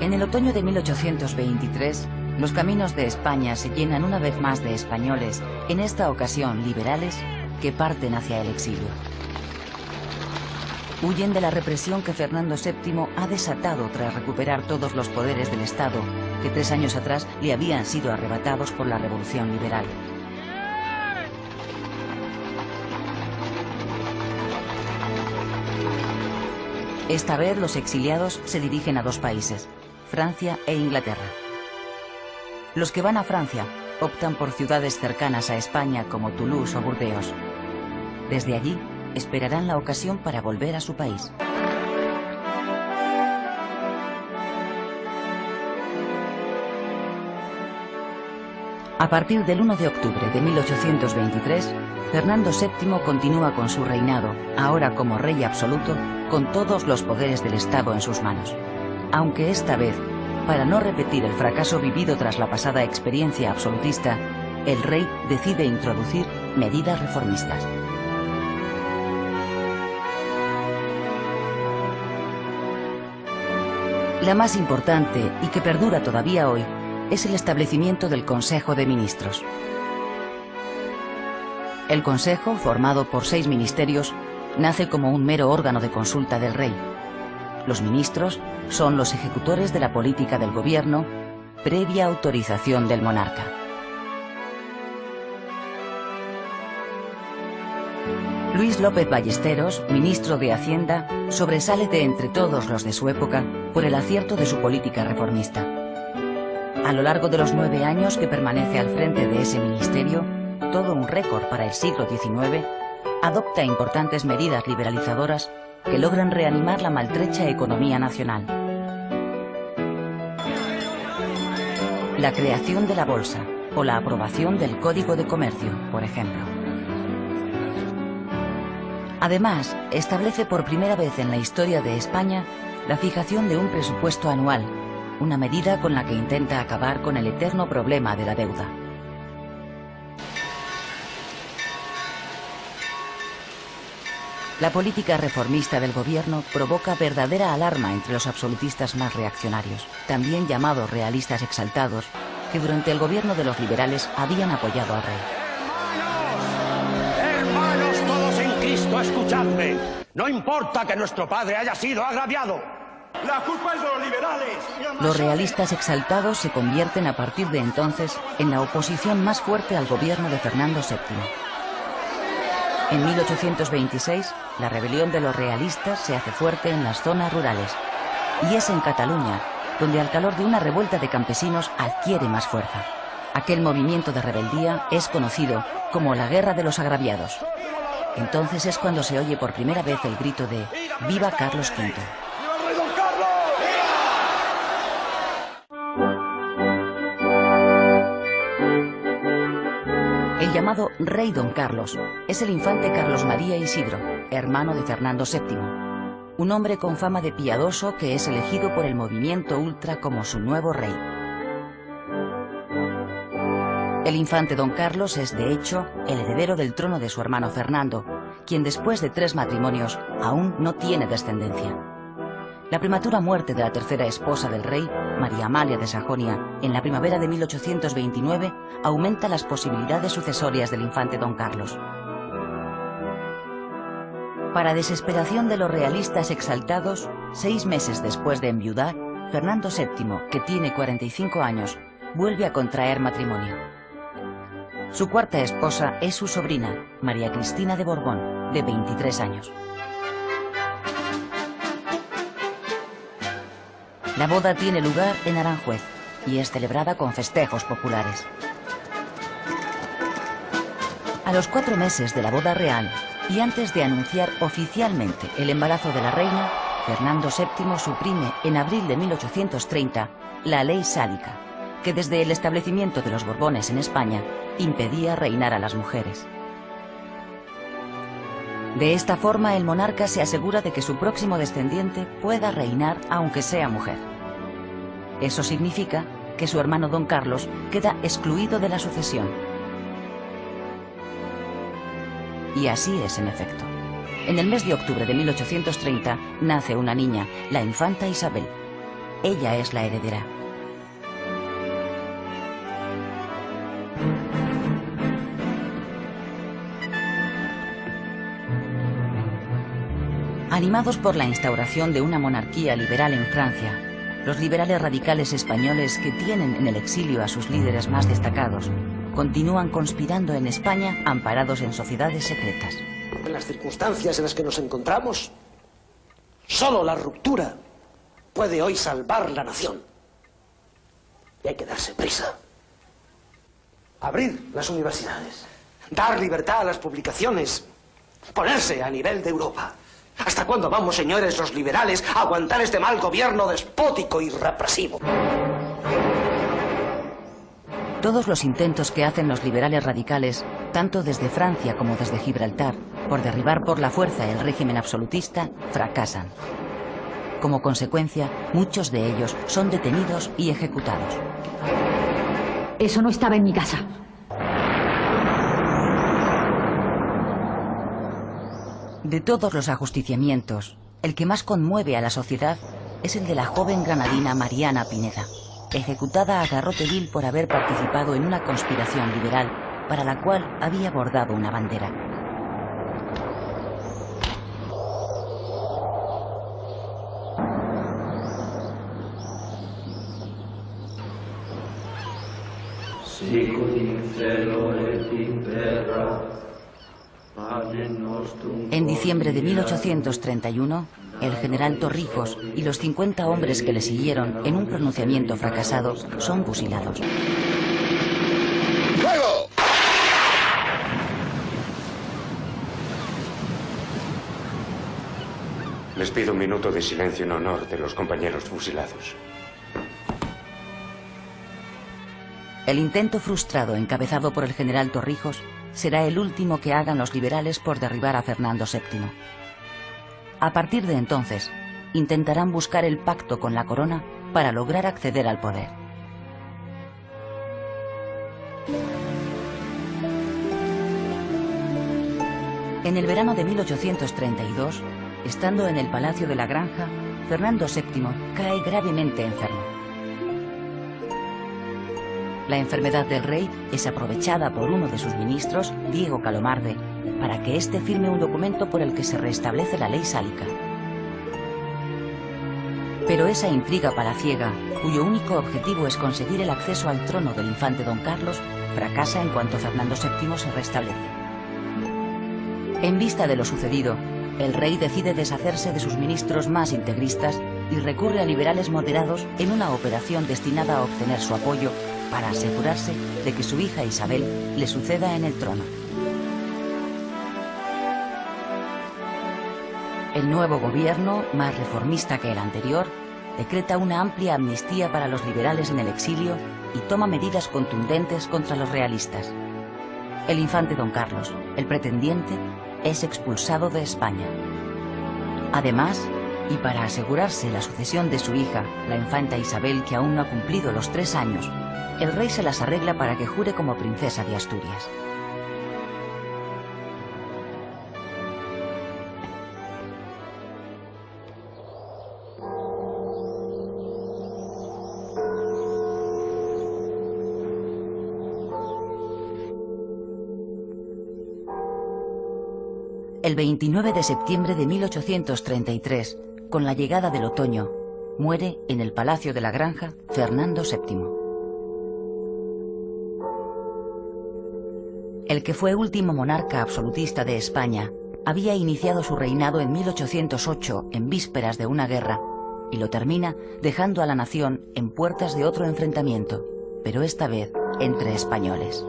En el otoño de 1823, los caminos de España se llenan una vez más de españoles, en esta ocasión liberales, que parten hacia el exilio. Huyen de la represión que Fernando VII ha desatado tras recuperar todos los poderes del Estado que 3 años atrás le habían sido arrebatados por la Revolución Liberal. Esta vez los exiliados se dirigen a 2 países, Francia e Inglaterra. Los que van a Francia optan por ciudades cercanas a España como Toulouse o Burdeos. Desde allí esperarán la ocasión para volver a su país. A partir del 1 de octubre de 1823, Fernando VII continúa con su reinado, ahora como rey absoluto, con todos los poderes del Estado en sus manos. Aunque esta vez, para no repetir el fracaso vivido tras la pasada experiencia absolutista, el rey decide introducir medidas reformistas. La más importante, y que perdura todavía hoy, es el establecimiento del Consejo de Ministros. El Consejo, formado por 6 ministerios, nace como un mero órgano de consulta del rey. Los ministros son los ejecutores de la política del gobierno, previa autorización del monarca. Luis López Ballesteros, ministro de Hacienda, sobresale de entre todos los de su época por el acierto de su política reformista. A lo largo de los 9 años que permanece al frente de ese ministerio, todo un récord para el siglo XIX, adopta importantes medidas liberalizadoras que logran reanimar la maltrecha economía nacional. La creación de la bolsa o la aprobación del Código de Comercio, por ejemplo. Además, establece por primera vez en la historia de España la fijación de un presupuesto anual, una medida con la que intenta acabar con el eterno problema de la deuda. La política reformista del gobierno provoca verdadera alarma entre los absolutistas más reaccionarios, también llamados realistas exaltados, que durante el gobierno de los liberales habían apoyado al rey. ¡Hermanos todos en Cristo, escuchadme! No importa que nuestro padre haya sido agraviado. ¡La culpa es de los liberales! Los realistas exaltados se convierten a partir de entonces en la oposición más fuerte al gobierno de Fernando VII. En 1826, la rebelión de los realistas se hace fuerte en las zonas rurales, y es en Cataluña donde al calor de una revuelta de campesinos adquiere más fuerza. Aquel movimiento de rebeldía es conocido como la Guerra de los Agraviados. Entonces es cuando se oye por primera vez el grito de ¡Viva Carlos V! El llamado Rey Don Carlos es el infante Carlos María Isidro, hermano de Fernando VII, un hombre con fama de piadoso que es elegido por el movimiento ultra como su nuevo rey. El infante Don Carlos es, de hecho, el heredero del trono de su hermano Fernando, quien después de 3 matrimonios aún no tiene descendencia. La prematura muerte de la tercera esposa del rey, María Amalia de Sajonia, en la primavera de 1829, aumenta las posibilidades sucesorias del infante Don Carlos. Para desesperación de los realistas exaltados, 6 meses después de enviudar, Fernando VII, que tiene 45 años, vuelve a contraer matrimonio. Su cuarta esposa es su sobrina, María Cristina de Borbón, de 23 años. La boda tiene lugar en Aranjuez y es celebrada con festejos populares. A los 4 meses de la boda real y antes de anunciar oficialmente el embarazo de la reina, Fernando VII suprime en abril de 1830 la ley sálica, que desde el establecimiento de los Borbones en España impedía reinar a las mujeres. De esta forma, el monarca se asegura de que su próximo descendiente pueda reinar aunque sea mujer. Eso significa que su hermano Don Carlos queda excluido de la sucesión. Y así es, en efecto. En el mes de octubre de 1830 nace una niña, la infanta Isabel. ella es la heredera. Animados por la instauración de una monarquía liberal en Francia, los liberales radicales españoles, que tienen en el exilio a sus líderes más destacados, continúan conspirando en España amparados en sociedades secretas. En las circunstancias en las que nos encontramos, solo la ruptura puede hoy salvar la nación. Y hay que darse prisa. Abrir las universidades, dar libertad a las publicaciones, ponerse a nivel de Europa. ¿Hasta cuándo vamos, señores los liberales, a aguantar este mal gobierno despótico y represivo? Todos los intentos que hacen los liberales radicales, tanto desde Francia como desde Gibraltar, por derribar por la fuerza el régimen absolutista, fracasan. Como consecuencia, muchos de ellos son detenidos y ejecutados. Eso no estaba en mi casa. De todos los ajusticiamientos, el que más conmueve a la sociedad es el de la joven granadina Mariana Pineda, ejecutada a garrote vil por haber participado en una conspiración liberal para la cual había bordado una bandera. En diciembre de 1831, el general Torrijos y los 50 hombres que le siguieron en un pronunciamiento fracasado son fusilados. ¡Fuego! Les pido un minuto de silencio en honor de los compañeros fusilados. El intento frustrado encabezado por el general Torrijos será el último que hagan los liberales por derribar a Fernando VII. A partir de entonces, intentarán buscar el pacto con la corona para lograr acceder al poder. En el verano de 1832, estando en el Palacio de la Granja, Fernando VII cae gravemente enfermo. La enfermedad del rey es aprovechada por uno de sus ministros, Diego Calomarde, para que éste firme un documento por el que se restablece la ley sálica. Pero esa intriga palaciega, cuyo único objetivo es conseguir el acceso al trono del infante don Carlos, fracasa en cuanto Fernando VII se restablece. En vista de lo sucedido, el rey decide deshacerse de sus ministros más integristas y recurre a liberales moderados en una operación destinada a obtener su apoyo para asegurarse de que su hija Isabel le suceda en el trono. El nuevo gobierno, más reformista que el anterior, decreta una amplia amnistía para los liberales en el exilio y toma medidas contundentes contra los realistas. El infante don Carlos, el pretendiente, es expulsado de España. Además, y para asegurarse la sucesión de su hija, la infanta Isabel, que aún no ha cumplido los 3 años, el rey se las arregla para que jure como princesa de Asturias. El 29 de septiembre de 1833, con la llegada del otoño, muere en el Palacio de la Granja Fernando VII. El que fue último monarca absolutista de España había iniciado su reinado en 1808 en vísperas de una guerra y lo termina dejando a la nación en puertas de otro enfrentamiento, pero esta vez entre españoles.